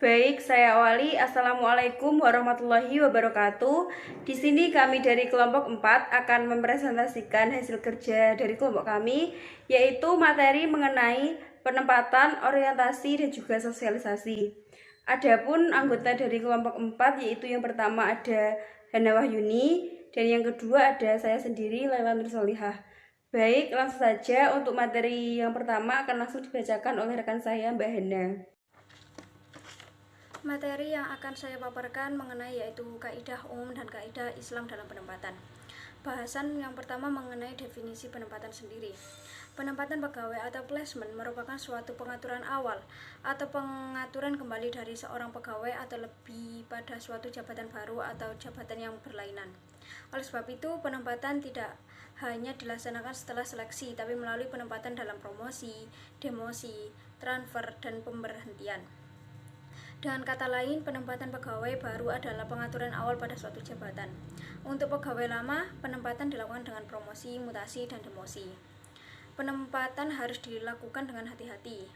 Baik, saya awali. Assalamualaikum warahmatullahi wabarakatuh. Di sini kami dari kelompok 4 akan mempresentasikan hasil kerja dari kelompok kami, yaitu materi mengenai penempatan, orientasi, dan juga sosialisasi. Adapun anggota dari kelompok 4, yaitu yang pertama ada Hana Wahyuni, dan yang kedua ada saya sendiri, Laila Nursolihah. Baik, langsung saja untuk materi yang pertama akan langsung dibacakan oleh rekan saya, Mbak Hana. Materi yang akan saya paparkan mengenai yaitu kaidah umum dan kaidah Islam dalam penempatan. Bahasan yang pertama mengenai definisi penempatan sendiri. Penempatan pegawai atau placement merupakan suatu pengaturan awal atau pengaturan kembali dari seorang pegawai atau lebih pada suatu jabatan baru atau jabatan yang berlainan. Oleh sebab itu, penempatan tidak hanya dilaksanakan setelah seleksi, tapi melalui penempatan dalam promosi, demosi, transfer, dan pemberhentian. Dengan kata lain, penempatan pegawai baru adalah pengaturan awal pada suatu jabatan. Untuk pegawai lama, penempatan dilakukan dengan promosi, mutasi, dan demosi. Penempatan harus dilakukan dengan hati-hati.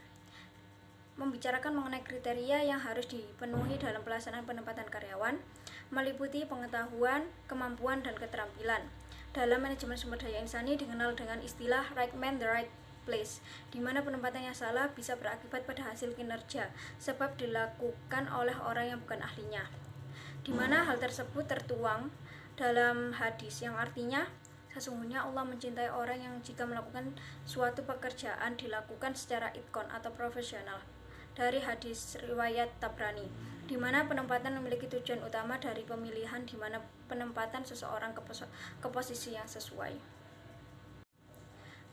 Membicarakan mengenai kriteria yang harus dipenuhi dalam pelaksanaan penempatan karyawan, meliputi pengetahuan, kemampuan, dan keterampilan. Dalam manajemen sumber daya insani dikenal dengan istilah right man the right place, di mana penempatan yang salah bisa berakibat pada hasil kinerja sebab dilakukan oleh orang yang bukan ahlinya. Di mana hal tersebut tertuang dalam hadis yang artinya sesungguhnya Allah mencintai orang yang jika melakukan suatu pekerjaan dilakukan secara itqon atau profesional. Dari hadis riwayat Tabrani, di mana penempatan memiliki tujuan utama dari pemilihan di mana penempatan seseorang ke posisi yang sesuai.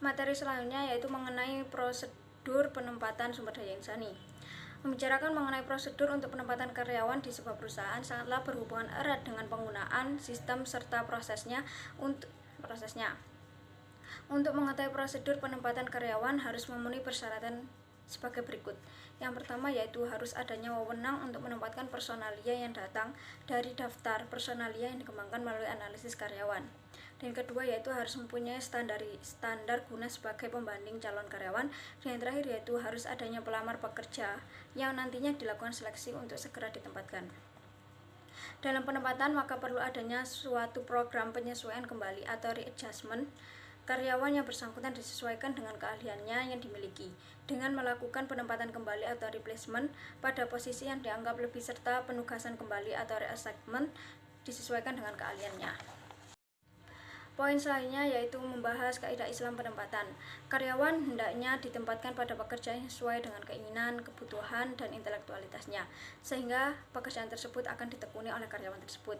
Materi selanjutnya yaitu mengenai prosedur penempatan sumber daya insani. Membicarakan mengenai prosedur untuk penempatan karyawan di sebuah perusahaan sangatlah berhubungan erat dengan penggunaan sistem serta prosesnya. Untuk mengetahui prosedur penempatan karyawan harus memenuhi persyaratan sebagai berikut. Yang pertama yaitu harus adanya wewenang untuk menempatkan personalia yang datang dari daftar personalia yang dikembangkan melalui analisis karyawan. Dan kedua yaitu harus mempunyai standar guna sebagai pembanding calon karyawan. Dan yang terakhir yaitu harus adanya pelamar pekerja yang nantinya dilakukan seleksi untuk segera ditempatkan. Dalam penempatan maka perlu adanya suatu program penyesuaian kembali atau readjustment. Karyawan yang bersangkutan disesuaikan dengan keahliannya yang dimiliki dengan melakukan penempatan kembali atau replacement pada posisi yang dianggap lebih serta penugasan kembali atau reassignment disesuaikan dengan keahliannya. Poin selanjutnya yaitu membahas kaidah Islam penempatan. Karyawan hendaknya ditempatkan pada pekerjaan yang sesuai dengan keinginan, kebutuhan, dan intelektualitasnya, sehingga pekerjaan tersebut akan ditekuni oleh karyawan tersebut.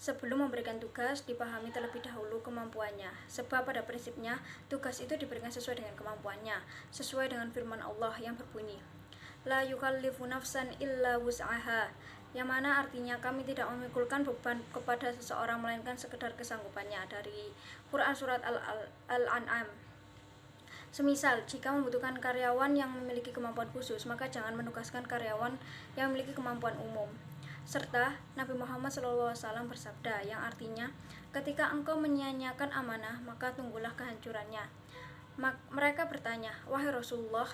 Sebelum memberikan tugas, dipahami terlebih dahulu kemampuannya, sebab pada prinsipnya tugas itu diberikan sesuai dengan kemampuannya, sesuai dengan firman Allah yang berbunyi, La yukallifu nafsan illa wus'aha, yang mana artinya kami tidak memikulkan beban kepada seseorang melainkan sekedar kesanggupannya, dari Quran Surat Al-An'am. Semisal, jika membutuhkan karyawan yang memiliki kemampuan khusus, maka jangan menugaskan karyawan yang memiliki kemampuan umum. Serta Nabi Muhammad SAW bersabda, yang artinya, ketika engkau menyia-nyiakan amanah, maka tunggulah kehancurannya. Mereka bertanya, wahai Rasulullah,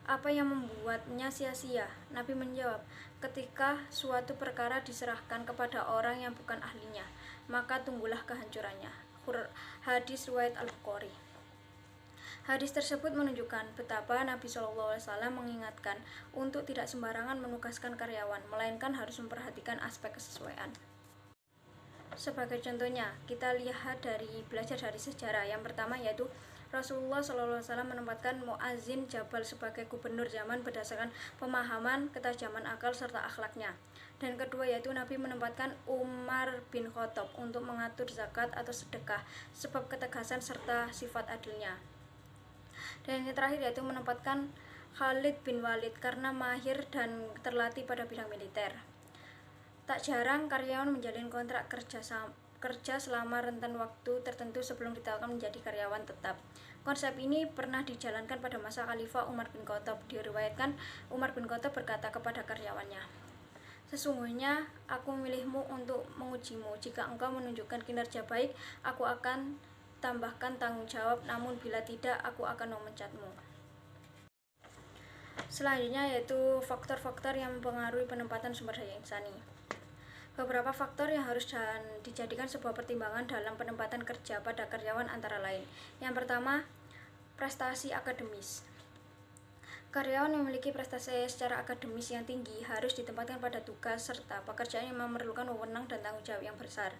apa yang membuatnya sia-sia? Nabi menjawab, ketika suatu perkara diserahkan kepada orang yang bukan ahlinya, maka tunggulah kehancurannya. Hadis riwayat Al-Bukhari. Hadis tersebut menunjukkan betapa Nabi SAW mengingatkan untuk tidak sembarangan menugaskan karyawan, melainkan harus memperhatikan aspek kesesuaian. Sebagai contohnya, kita lihat belajar dari sejarah. Yang pertama yaitu Rasulullah SAW menempatkan Mu'azzin Jabal sebagai gubernur zaman berdasarkan pemahaman, ketajaman akal, serta akhlaknya. Dan kedua yaitu Nabi menempatkan Umar bin Khattab untuk mengatur zakat atau sedekah, sebab ketegasan serta sifat adilnya. Dan yang terakhir yaitu menempatkan Khalid bin Walid karena mahir dan terlatih pada bidang militer. Tak jarang karyawan menjalin kontrak kerja selama rentan waktu tertentu sebelum ditetapkan menjadi karyawan tetap. Konsep ini pernah dijalankan pada masa Khalifah Umar bin Khattab. Diriwayatkan Umar bin Khattab berkata kepada karyawannya, sesungguhnya aku memilihmu untuk mengujimu. Jika engkau menunjukkan kinerja baik, aku akan tambahkan tanggung jawab, namun bila tidak, aku akan memecatmu. Selanjutnya yaitu faktor-faktor yang mempengaruhi penempatan sumber daya insani. Beberapa faktor yang harus dijadikan sebuah pertimbangan dalam penempatan kerja pada karyawan antara lain. Yang pertama, prestasi akademis. Karyawan yang memiliki prestasi secara akademis yang tinggi harus ditempatkan pada tugas serta pekerjaan yang memerlukan wewenang dan tanggung jawab yang besar.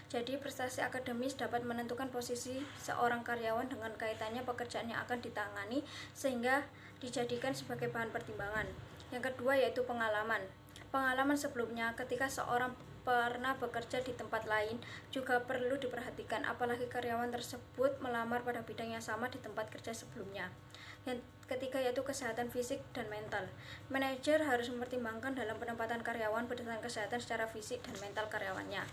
Jadi, prestasi akademis dapat menentukan posisi seorang karyawan dengan kaitannya pekerjaan yang akan ditangani sehingga dijadikan sebagai bahan pertimbangan. Yang kedua yaitu pengalaman. Pengalaman sebelumnya ketika seorang pernah bekerja di tempat lain juga perlu diperhatikan, apalagi karyawan tersebut melamar pada bidang yang sama di tempat kerja sebelumnya. Yang ketiga yaitu kesehatan fisik dan mental. Manajer harus mempertimbangkan dalam penempatan karyawan berdasarkan kesehatan secara fisik dan mental karyawannya.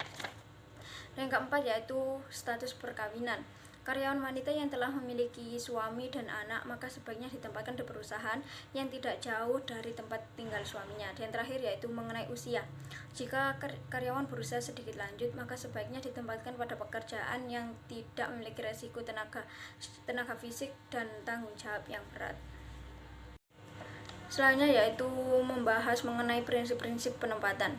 Yang keempat yaitu status perkawinan. Karyawan wanita yang telah memiliki suami dan anak maka sebaiknya ditempatkan di perusahaan yang tidak jauh dari tempat tinggal suaminya. Dan terakhir yaitu mengenai usia. Jika karyawan berusia sedikit lanjut maka sebaiknya ditempatkan pada pekerjaan yang tidak memiliki resiko tenaga fisik dan tanggung jawab yang berat. Selanjutnya yaitu membahas mengenai prinsip-prinsip penempatan.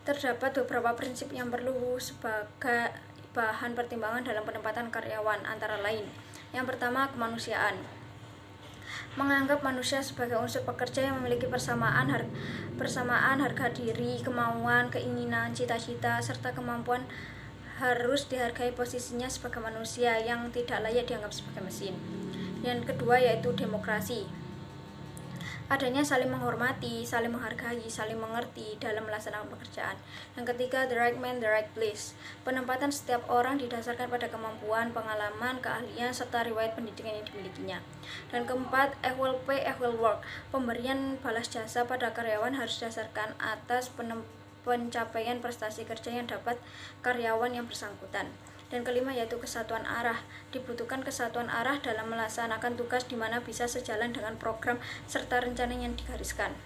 Terdapat beberapa prinsip yang perlu sebagai bahan pertimbangan dalam penempatan karyawan, antara lain. Yang pertama, kemanusiaan. Menganggap manusia sebagai unsur pekerja yang memiliki persamaan harga diri, kemauan, keinginan, cita-cita, serta kemampuan harus dihargai posisinya sebagai manusia yang tidak layak dianggap sebagai mesin. Yang kedua yaitu demokrasi. Adanya saling menghormati, saling menghargai, saling mengerti dalam melaksanakan pekerjaan. Yang ketiga, the right man, the right place. Penempatan setiap orang didasarkan pada kemampuan, pengalaman, keahlian, serta riwayat pendidikan yang dimilikinya. Dan keempat, equal pay, equal work. Pemberian balas jasa pada karyawan harus didasarkan atas pencapaian prestasi kerja yang dapat karyawan yang bersangkutan. Dan kelima yaitu kesatuan arah. Dibutuhkan kesatuan arah dalam melaksanakan tugas di mana bisa sejalan dengan program serta rencana yang digariskan.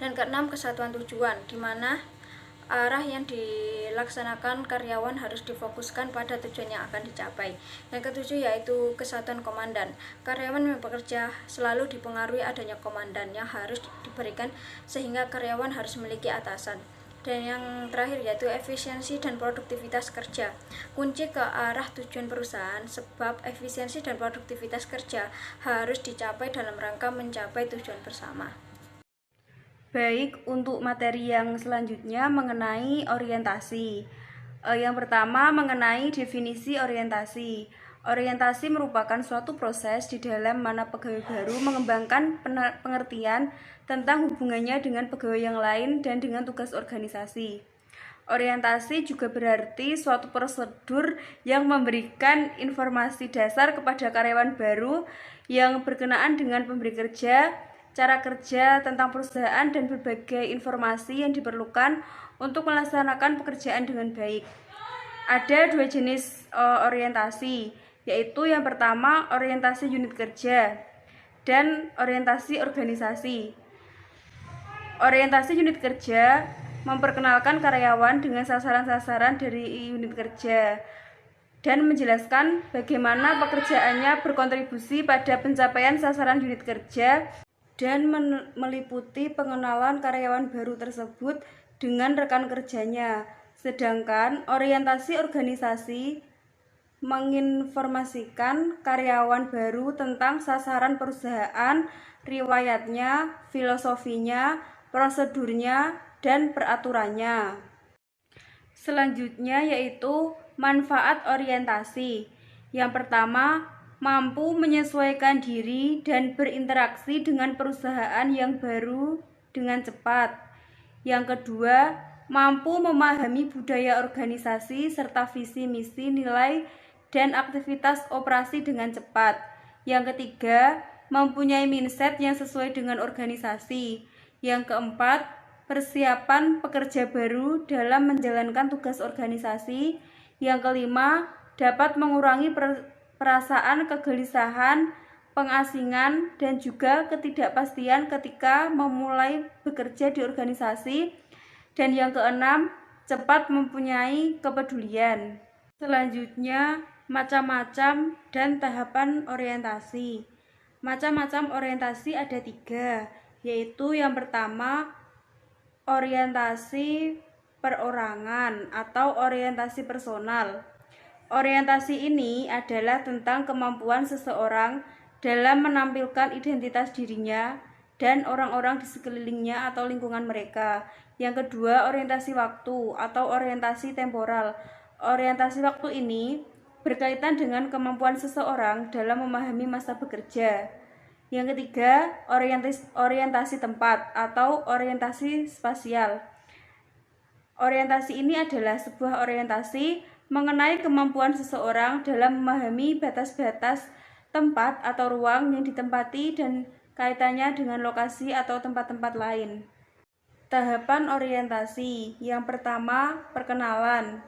Dan keenam, kesatuan tujuan, di mana arah yang dilaksanakan karyawan harus difokuskan pada tujuan yang akan dicapai. Yang ketujuh yaitu kesatuan komandan. Karyawan yang bekerja selalu dipengaruhi adanya komandan yang harus diberikan sehingga karyawan harus memiliki atasan. Dan yang terakhir yaitu efisiensi dan produktivitas kerja. Kunci ke arah tujuan perusahaan, sebab efisiensi dan produktivitas kerja harus dicapai dalam rangka mencapai tujuan bersama. Baik, untuk materi yang selanjutnya mengenai orientasi. Yang pertama mengenai definisi orientasi. Orientasi merupakan suatu proses di dalam mana pegawai baru mengembangkan pengertian tentang hubungannya dengan pegawai yang lain dan dengan tugas organisasi. Orientasi juga berarti suatu prosedur yang memberikan informasi dasar kepada karyawan baru yang berkenaan dengan pemberi kerja, cara kerja, tentang perusahaan, dan berbagai informasi yang diperlukan untuk melaksanakan pekerjaan dengan baik. Ada dua jenis orientasi, yaitu yang pertama orientasi unit kerja dan orientasi organisasi. Orientasi unit kerja memperkenalkan karyawan dengan sasaran-sasaran dari unit kerja dan menjelaskan bagaimana pekerjaannya berkontribusi pada pencapaian sasaran unit kerja dan meliputi pengenalan karyawan baru tersebut dengan rekan kerjanya. Sedangkan orientasi organisasi menginformasikan karyawan baru tentang sasaran perusahaan, riwayatnya, filosofinya, prosedurnya, dan peraturannya. Selanjutnya yaitu manfaat orientasi. Yang pertama, mampu menyesuaikan diri dan berinteraksi dengan perusahaan yang baru dengan cepat. Yang kedua, mampu memahami budaya organisasi serta visi misi, nilai, dan aktivitas operasi dengan cepat. Yang ketiga, mempunyai mindset yang sesuai dengan organisasi. Yang keempat, persiapan pekerja baru dalam menjalankan tugas organisasi. Yang kelima, dapat mengurangi perasaan kegelisahan, pengasingan, dan juga ketidakpastian ketika memulai bekerja di organisasi. Dan yang keenam, cepat mempunyai kepedulian. Selanjutnya, macam-macam dan tahapan orientasi. Macam-macam orientasi ada 3, yaitu yang pertama orientasi perorangan atau orientasi personal. Orientasi ini adalah tentang kemampuan seseorang dalam menampilkan identitas dirinya dan orang-orang di sekelilingnya atau lingkungan mereka. Yang kedua, orientasi waktu atau orientasi temporal. Orientasi waktu ini berkaitan dengan kemampuan seseorang dalam memahami masa bekerja. Yang ketiga, orientasi tempat atau orientasi spasial. Orientasi ini adalah sebuah orientasi mengenai kemampuan seseorang dalam memahami batas-batas tempat atau ruang yang ditempati dan kaitannya dengan lokasi atau tempat-tempat lain. Tahapan orientasi. Yang pertama, perkenalan.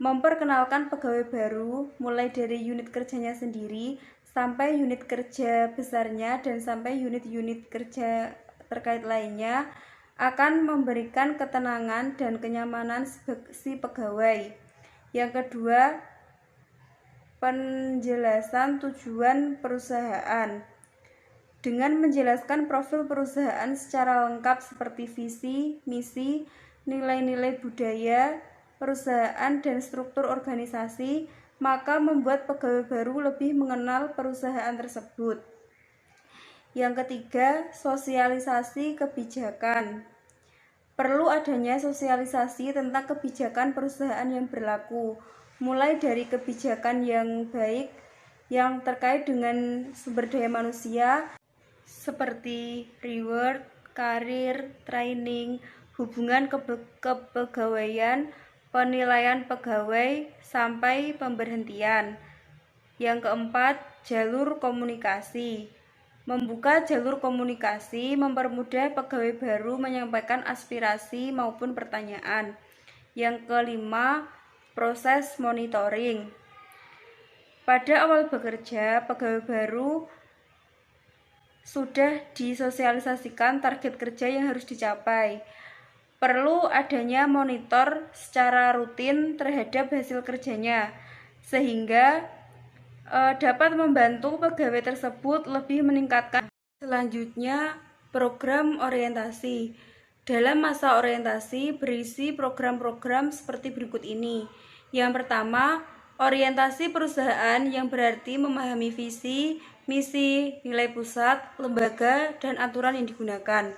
Memperkenalkan pegawai baru mulai dari unit kerjanya sendiri sampai unit kerja besarnya dan sampai unit-unit kerja terkait lainnya akan memberikan ketenangan dan kenyamanan si pegawai. Yang kedua, penjelasan tujuan perusahaan. Dengan menjelaskan profil perusahaan secara lengkap seperti visi, misi, nilai-nilai budaya perusahaan dan struktur organisasi, maka membuat pegawai baru lebih mengenal perusahaan tersebut. Yang ketiga, sosialisasi kebijakan. Perlu adanya sosialisasi tentang kebijakan perusahaan yang berlaku, mulai dari kebijakan yang baik yang terkait dengan sumber daya manusia seperti reward, karir, training, hubungan kepegawaian, penilaian pegawai, sampai pemberhentian. Yang keempat, jalur komunikasi. Membuka jalur komunikasi mempermudah pegawai baru menyampaikan aspirasi maupun pertanyaan. Yang kelima, proses monitoring. Pada awal bekerja, pegawai baru sudah disosialisasikan target kerja yang harus dicapai. Perlu adanya monitor secara rutin terhadap hasil kerjanya, sehingga dapat membantu pegawai tersebut lebih meningkatkan. Selanjutnya, program orientasi. Dalam masa orientasi berisi program-program seperti berikut ini. Yang pertama, orientasi perusahaan yang berarti memahami visi, misi, nilai pusat, lembaga, dan aturan yang digunakan.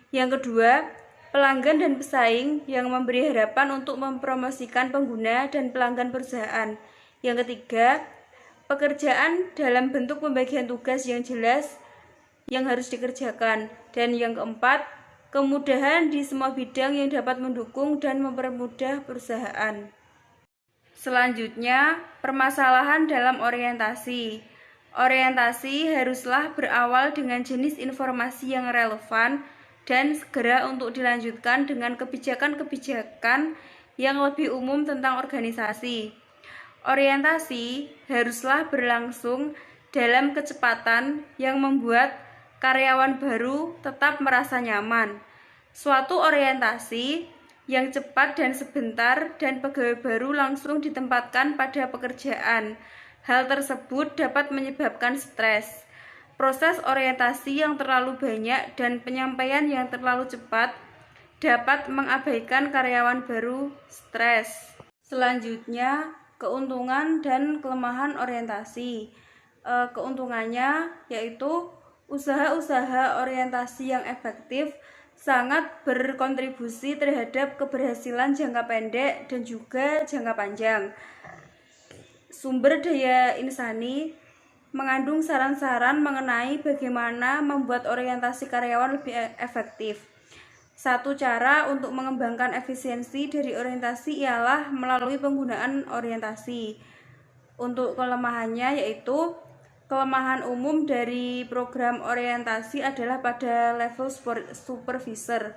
Yang kedua, pelanggan dan pesaing yang memberi harapan untuk mempromosikan pengguna dan pelanggan perusahaan. Yang ketiga, pekerjaan dalam bentuk pembagian tugas yang jelas yang harus dikerjakan. Dan yang keempat, kemudahan di semua bidang yang dapat mendukung dan mempermudah perusahaan. Selanjutnya, permasalahan dalam orientasi. Orientasi haruslah berawal dengan jenis informasi yang relevan dan segera untuk dilanjutkan dengan kebijakan-kebijakan yang lebih umum tentang organisasi. Orientasi haruslah berlangsung dalam kecepatan yang membuat karyawan baru tetap merasa nyaman. Suatu orientasi yang cepat dan sebentar dan pegawai baru langsung ditempatkan pada pekerjaan. Hal tersebut dapat menyebabkan stres. Proses orientasi yang terlalu banyak dan penyampaian yang terlalu cepat dapat mengabaikan karyawan baru stres. Selanjutnya, keuntungan dan kelemahan orientasi. Keuntungannya yaitu usaha-usaha orientasi yang efektif sangat berkontribusi terhadap keberhasilan jangka pendek dan juga jangka panjang. Sumber daya insani mengandung saran-saran mengenai bagaimana membuat orientasi karyawan lebih efektif. Satu cara untuk mengembangkan efisiensi dari orientasi ialah melalui penggunaan orientasi. Untuk kelemahannya yaitu kelemahan umum dari program orientasi adalah pada level supervisor.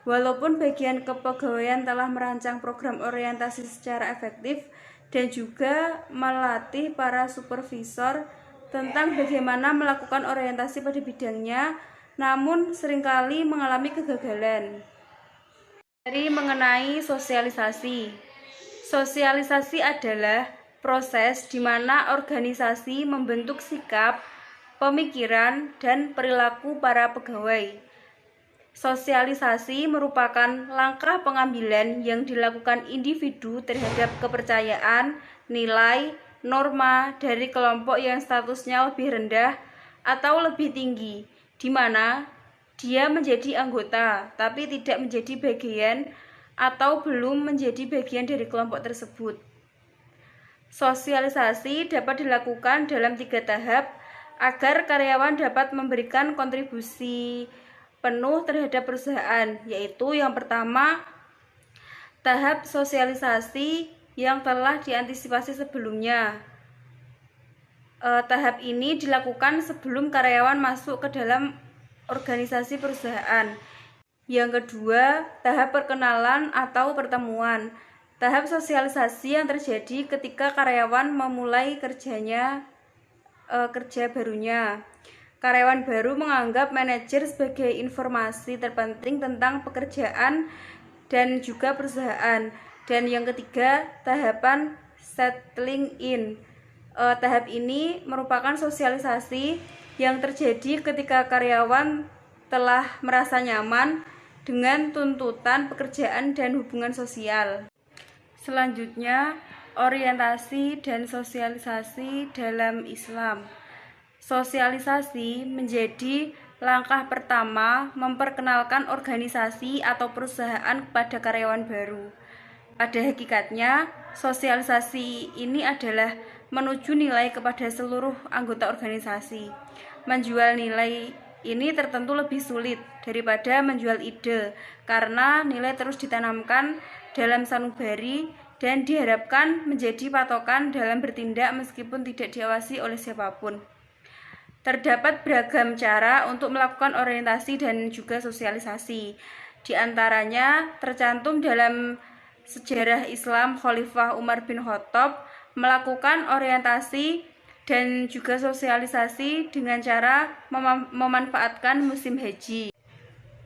Walaupun bagian kepegawaian telah merancang program orientasi secara efektif dan juga melatih para supervisor tentang bagaimana melakukan orientasi pada bidangnya, namun seringkali mengalami kegagalan. Dari mengenai sosialisasi. Sosialisasi adalah proses di mana organisasi membentuk sikap pemikiran, dan perilaku para pegawai. Sosialisasi merupakan langkah pengambilan yang dilakukan individu terhadap kepercayaan, nilai, norma dari kelompok yang statusnya lebih rendah atau lebih tinggi, di mana dia menjadi anggota tapi tidak menjadi bagian atau belum menjadi bagian dari kelompok tersebut. Sosialisasi dapat dilakukan dalam 3 tahap agar karyawan dapat memberikan kontribusi penuh terhadap perusahaan, yaitu yang pertama, tahap sosialisasi yang telah diantisipasi sebelumnya. Tahap ini dilakukan sebelum karyawan masuk ke dalam organisasi perusahaan. Yang kedua, tahap perkenalan atau pertemuan. Tahap sosialisasi yang terjadi ketika karyawan memulai kerja barunya. Karyawan baru menganggap manajer sebagai informasi terpenting tentang pekerjaan dan juga perusahaan. Dan yang ketiga, tahapan settling in. Tahap ini merupakan sosialisasi yang terjadi ketika karyawan telah merasa nyaman dengan tuntutan pekerjaan dan hubungan sosial. Selanjutnya, orientasi dan sosialisasi dalam Islam. Sosialisasi menjadi langkah pertama memperkenalkan organisasi atau perusahaan kepada karyawan baru. Pada hakikatnya, sosialisasi ini adalah menuju nilai kepada seluruh anggota organisasi. Menjual nilai ini tertentu lebih sulit daripada menjual ide, karena nilai terus ditanamkan dalam sanubari dan diharapkan menjadi patokan dalam bertindak meskipun tidak diawasi oleh siapapun. Terdapat beragam cara untuk melakukan orientasi dan juga sosialisasi. Di antaranya tercantum dalam sejarah Islam, Khalifah Umar bin Khattab melakukan orientasi dan juga sosialisasi dengan cara memanfaatkan musim haji.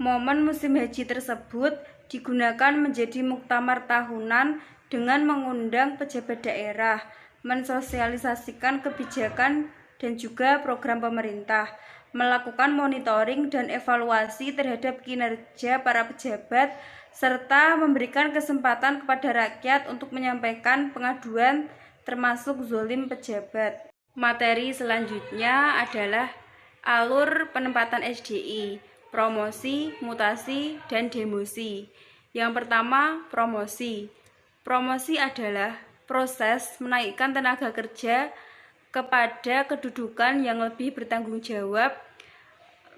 Momen musim haji tersebut digunakan menjadi muktamar tahunan dengan mengundang pejabat daerah, mensosialisasikan kebijakan dan juga program pemerintah, melakukan monitoring dan evaluasi terhadap kinerja para pejabat, serta memberikan kesempatan kepada rakyat untuk menyampaikan pengaduan termasuk zalim pejabat. Materi selanjutnya adalah alur penempatan SDI, promosi, mutasi, dan demosi. Yang pertama, promosi. Promosi adalah proses menaikkan tenaga kerja kepada kedudukan yang lebih bertanggung jawab.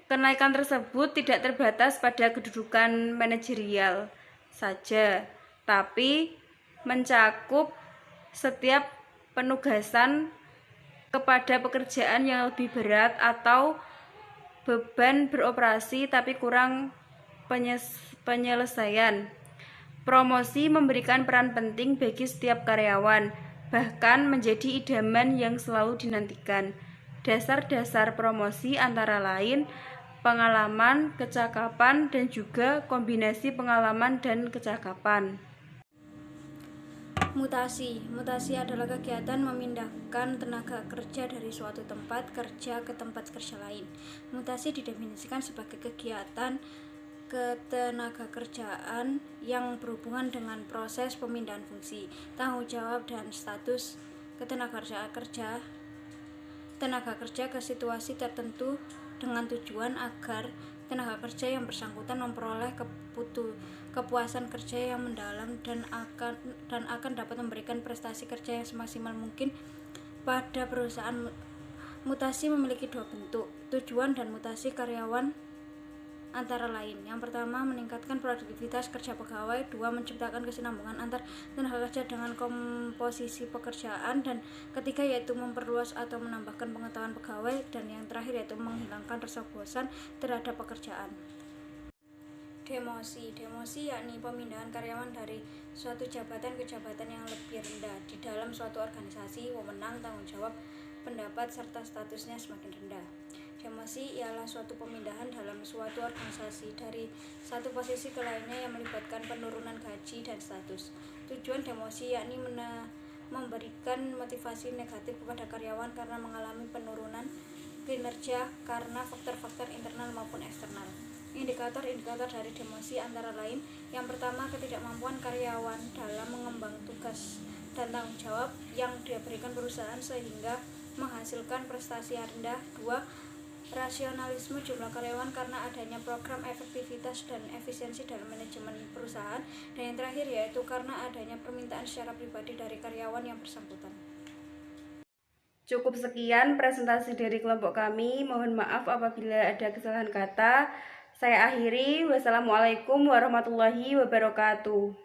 Kenaikan tersebut tidak terbatas pada kedudukan manajerial saja, tapi mencakup setiap penugasan kepada pekerjaan yang lebih berat atau beban beroperasi tapi kurang penyelesaian. Promosi memberikan peran penting bagi setiap karyawan, bahkan menjadi idaman yang selalu dinantikan. Dasar-dasar promosi antara lain pengalaman, kecakapan, dan juga kombinasi pengalaman dan kecakapan. Mutasi. Mutasi adalah kegiatan memindahkan tenaga kerja dari suatu tempat kerja ke tempat kerja lain. Mutasi didefinisikan sebagai kegiatan ketenaga kerjaan yang berhubungan dengan proses pemindahan fungsi, tanggung jawab, dan status tenaga kerja ke situasi tertentu dengan tujuan agar tenaga kerja yang bersangkutan memperoleh kepuasan kerja yang mendalam dan akan dapat memberikan prestasi kerja yang semaksimal mungkin pada perusahaan. Mutasi memiliki 2 bentuk, tujuan dan mutasi karyawan antara lain. Yang pertama, meningkatkan produktivitas kerja pegawai. 2, menciptakan kesinambungan antar tenaga kerja dengan komposisi pekerjaan. Dan ketiga, yaitu memperluas atau menambahkan pengetahuan pegawai. Dan yang terakhir, yaitu menghilangkan rasa bosan terhadap pekerjaan. Demosi. Demosi yakni pemindahan karyawan dari suatu jabatan ke jabatan yang lebih rendah di dalam suatu organisasi, wewenang, tanggung jawab, pendapat, serta statusnya semakin rendah. Demosi ialah suatu pemindahan dalam suatu organisasi dari satu posisi ke lainnya yang melibatkan penurunan gaji dan status. Tujuan demosi yakni memberikan motivasi negatif kepada karyawan karena mengalami penurunan kinerja karena faktor-faktor internal maupun eksternal. Indikator-indikator dari demosi antara lain: yang pertama, ketidakmampuan karyawan dalam mengemban tugas dan tanggung jawab yang diberikan perusahaan sehingga menghasilkan prestasi rendah. 2. Rasionalisme jumlah karyawan karena adanya program efektivitas dan efisiensi dalam manajemen perusahaan. Dan yang terakhir yaitu karena adanya permintaan secara pribadi dari karyawan yang bersangkutan. Cukup sekian presentasi dari kelompok kami. Mohon maaf apabila ada kesalahan kata. Saya akhiri. Wassalamualaikum warahmatullahi wabarakatuh.